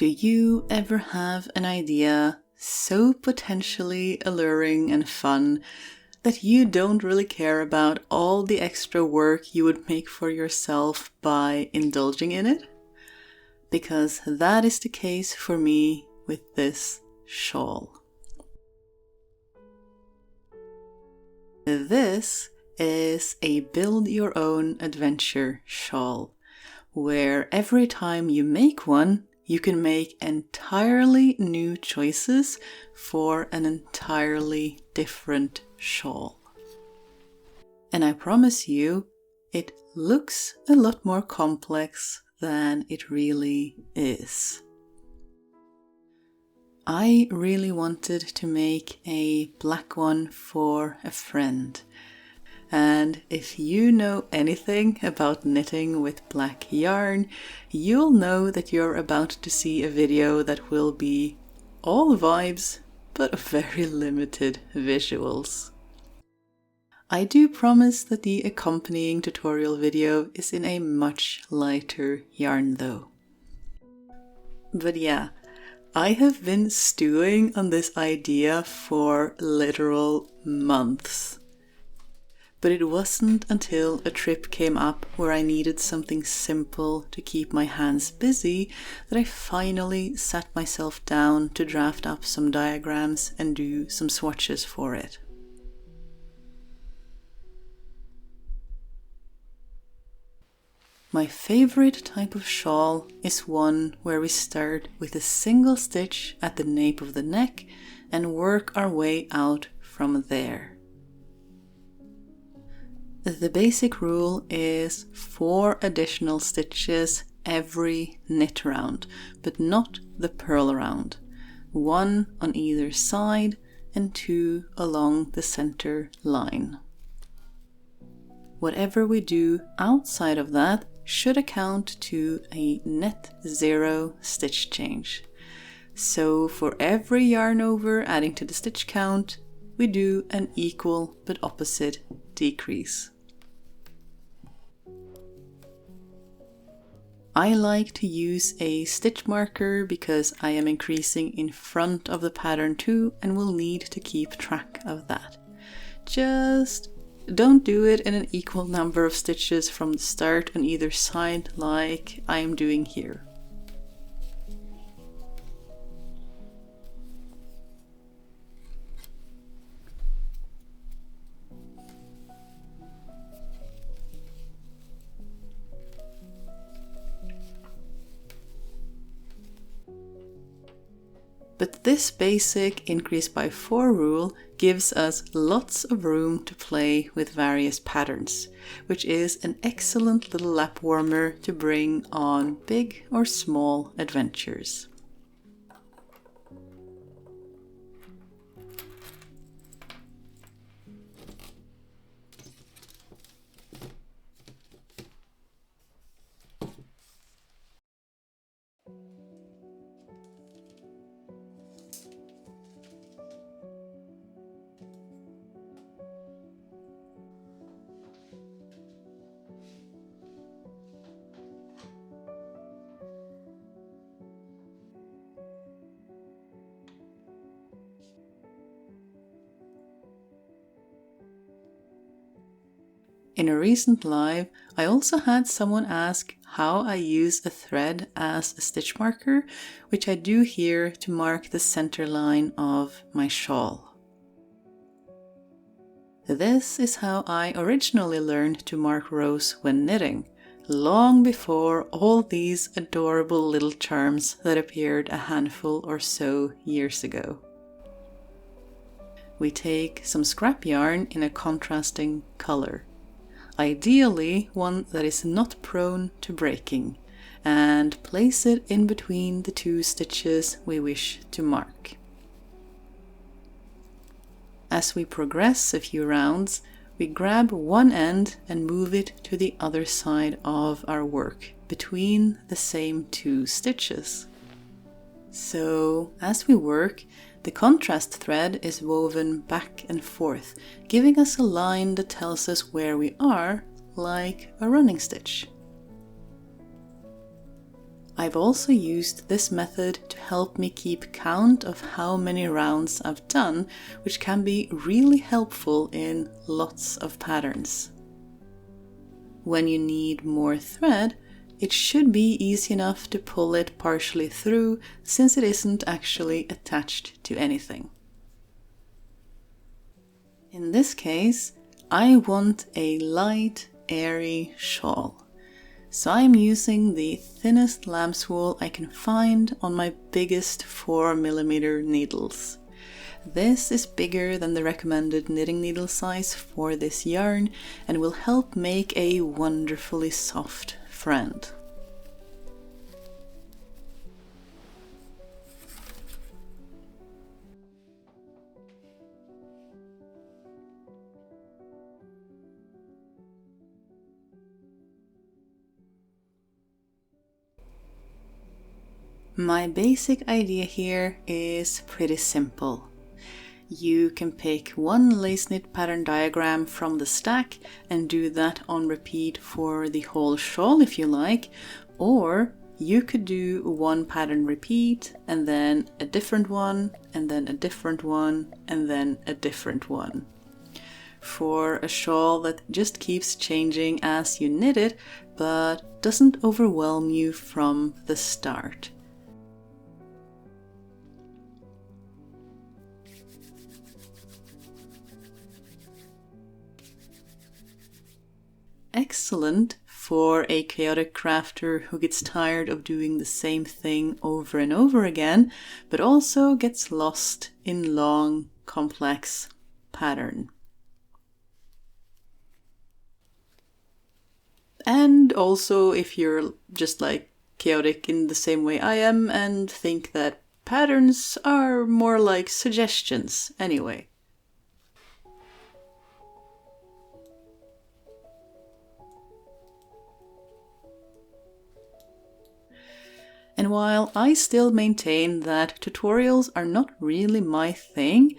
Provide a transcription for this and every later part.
Do you ever have an idea so potentially alluring and fun that you don't really care about all the extra work you would make for yourself by indulging in it? Because that is the case for me with this shawl. This is a build-your-own adventure shawl, where every time you make one, you can make entirely new choices for an entirely different shawl. And I promise you, it looks a lot more complex than it really is. I really wanted to make a black one for a friend. And if you know anything about knitting with black yarn, you'll know that you're about to see a video that will be all vibes, but very limited visuals. I do promise that the accompanying tutorial video is in a much lighter yarn though. But yeah, I have been stewing on this idea for literal months. But it wasn't until a trip came up where I needed something simple to keep my hands busy that I finally sat myself down to draft up some diagrams and do some swatches for it. My favorite type of shawl is one where we start with a single stitch at the nape of the neck and work our way out from there. The basic rule is 4 additional stitches every knit round, but not the purl round. 1 on either side and 2 along the center line. Whatever we do outside of that should account to a net 0 stitch change. So for every yarn over adding to the stitch count, we do an equal but opposite decrease. I like to use a stitch marker because I am increasing in front of the pattern too and will need to keep track of that. Just don't do it in an equal number of stitches from the start on either side like I am doing here. But this basic increase by 4 rule gives us lots of room to play with various patterns, which is an excellent little lap warmer to bring on big or small adventures. In a recent live, I also had someone ask how I use a thread as a stitch marker, which I do here to mark the center line of my shawl. This is how I originally learned to mark rows when knitting, long before all these adorable little charms that appeared a handful or so years ago. We take some scrap yarn in a contrasting color. Ideally one that is not prone to breaking, and place it in between the 2 stitches we wish to mark. As we progress a few rounds, we grab one end and move it to the other side of our work, between the same 2 stitches. So as we work, the contrast thread is woven back and forth, giving us a line that tells us where we are, like a running stitch. I've also used this method to help me keep count of how many rounds I've done, which can be really helpful in lots of patterns. When you need more thread, it should be easy enough to pull it partially through since it isn't actually attached to anything. In this case, I want a light, airy shawl. So I'm using the thinnest lamb's wool I can find on my biggest 4mm needles. This is bigger than the recommended knitting needle size for this yarn and will help make a wonderfully soft friend. My basic idea here is pretty simple. You can pick one lace knit pattern diagram from the stack and do that on repeat for the whole shawl if you like, or you could do one pattern repeat and then a different one and then a different one and then a different one. For a shawl that just keeps changing as you knit it but doesn't overwhelm you from the start. Excellent for a chaotic crafter who gets tired of doing the same thing over and over again, but also gets lost in long, complex pattern. And also if you're just like chaotic in the same way I am and think that patterns are more like suggestions anyway. And while I still maintain that tutorials are not really my thing,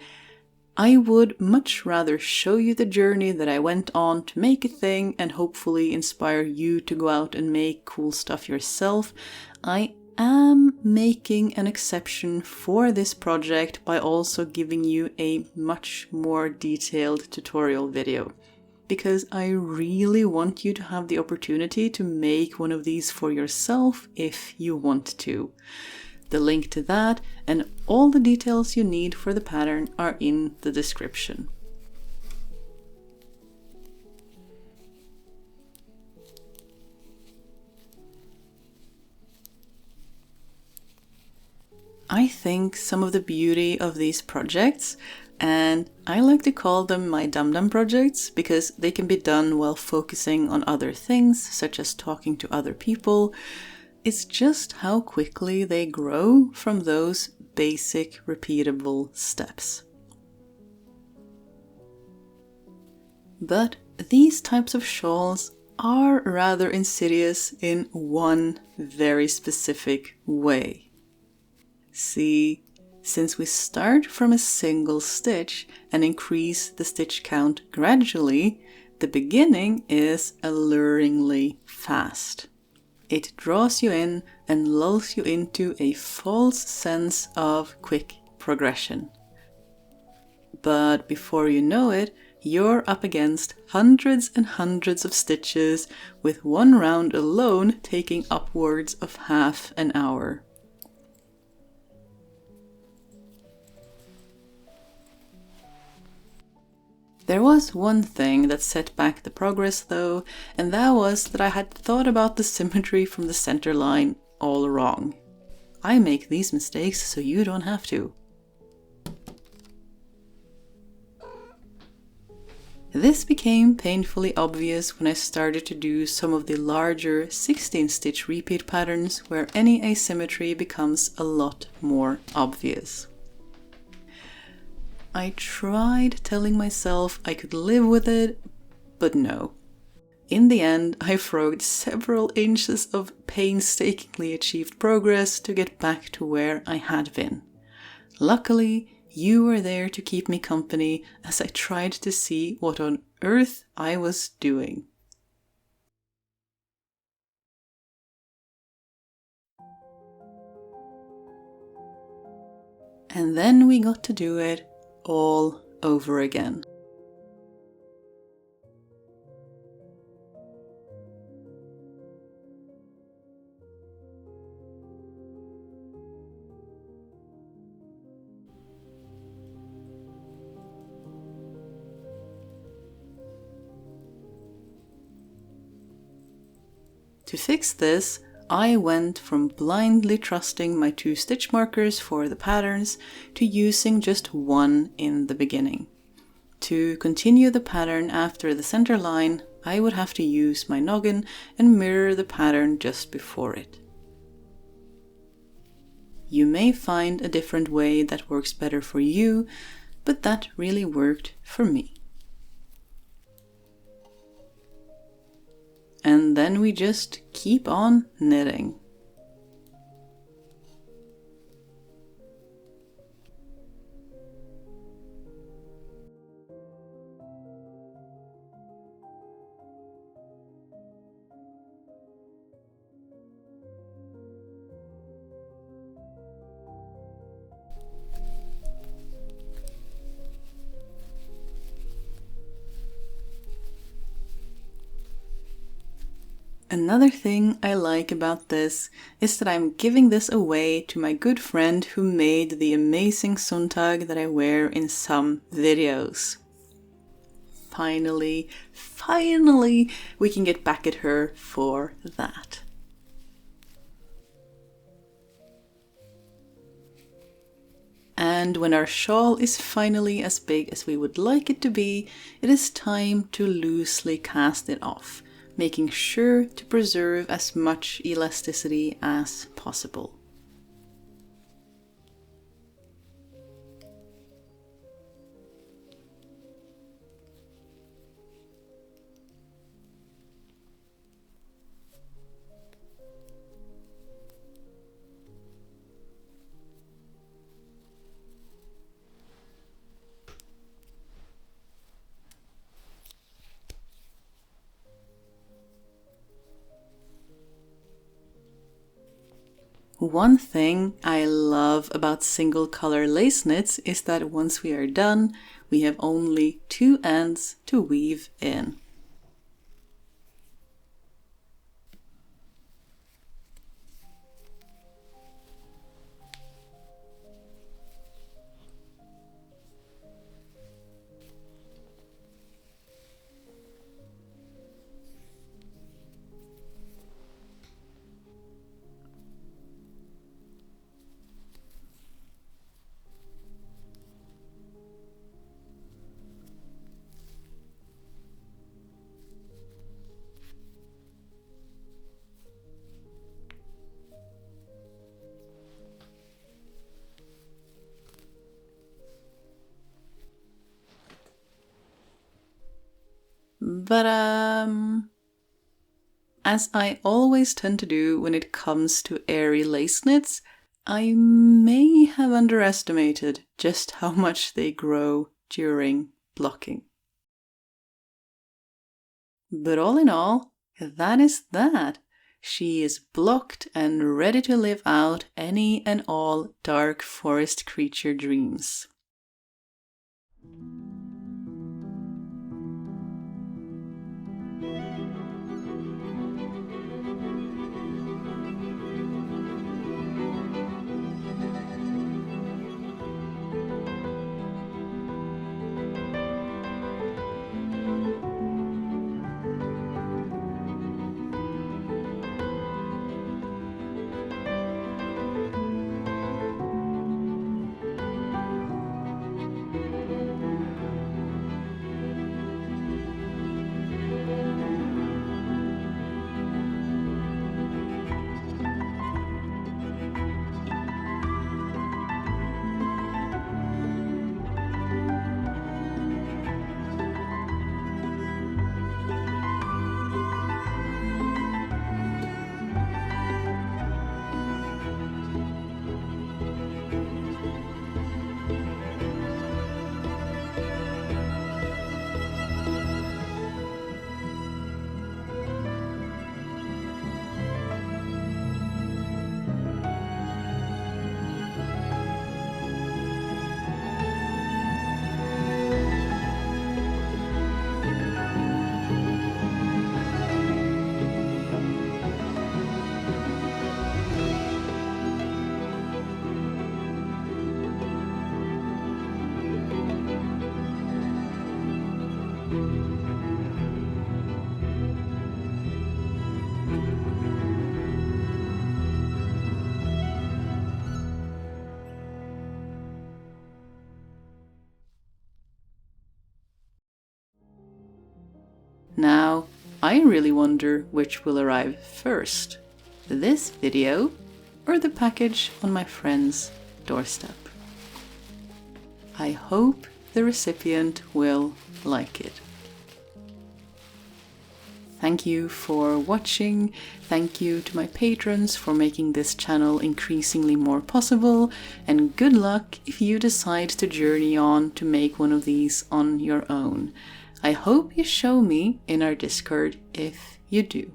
I would much rather show you the journey that I went on to make a thing and hopefully inspire you to go out and make cool stuff yourself. I am making an exception for this project by also giving you a much more detailed tutorial video, because I really want you to have the opportunity to make one of these for yourself if you want to. The link to that and all the details you need for the pattern are in the description. I think some of the beauty of these projects, and I like to call them my dum-dum projects because they can be done while focusing on other things, such as talking to other people, it's just how quickly they grow from those basic repeatable steps. But these types of shawls are rather insidious in one very specific way. See, since we start from a single stitch and increase the stitch count gradually, the beginning is alluringly fast. It draws you in and lulls you into a false sense of quick progression. But before you know it, you're up against hundreds and hundreds of stitches, with one round alone taking upwards of half an hour. There was one thing that set back the progress though, and that was that I had thought about the symmetry from the center line all wrong. I make these mistakes so you don't have to. This became painfully obvious when I started to do some of the larger 16-stitch repeat patterns where any asymmetry becomes a lot more obvious. I tried telling myself I could live with it, but no. In the end, I frogged several inches of painstakingly achieved progress to get back to where I had been. Luckily, you were there to keep me company as I tried to see what on earth I was doing. And then we got to do it all over again. To fix this, I went from blindly trusting my 2 stitch markers for the patterns to using just one in the beginning. To continue the pattern after the center line, I would have to use my noggin and mirror the pattern just before it. You may find a different way that works better for you, but that really worked for me. And then we just keep on knitting. Another thing I like about this is that I'm giving this away to my good friend who made the amazing Sonntag that I wear in some videos. Finally, we can get back at her for that. And when our shawl is finally as big as we would like it to be, it is time to loosely cast it off, making sure to preserve as much elasticity as possible. One thing I love about single color lace knits is that once we are done, we have only 2 ends to weave in. But as I always tend to do when it comes to airy lace knits, I may have underestimated just how much they grow during blocking. But all in all, that is that. She is blocked and ready to live out any and all dark forest creature dreams. Now, I really wonder which will arrive first, this video or the package on my friend's doorstep. I hope the recipient will like it. Thank you for watching. Thank you to my patrons for making this channel increasingly more possible, and good luck if you decide to journey on to make one of these on your own. I hope you show me in our Discord if you do.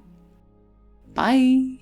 Bye!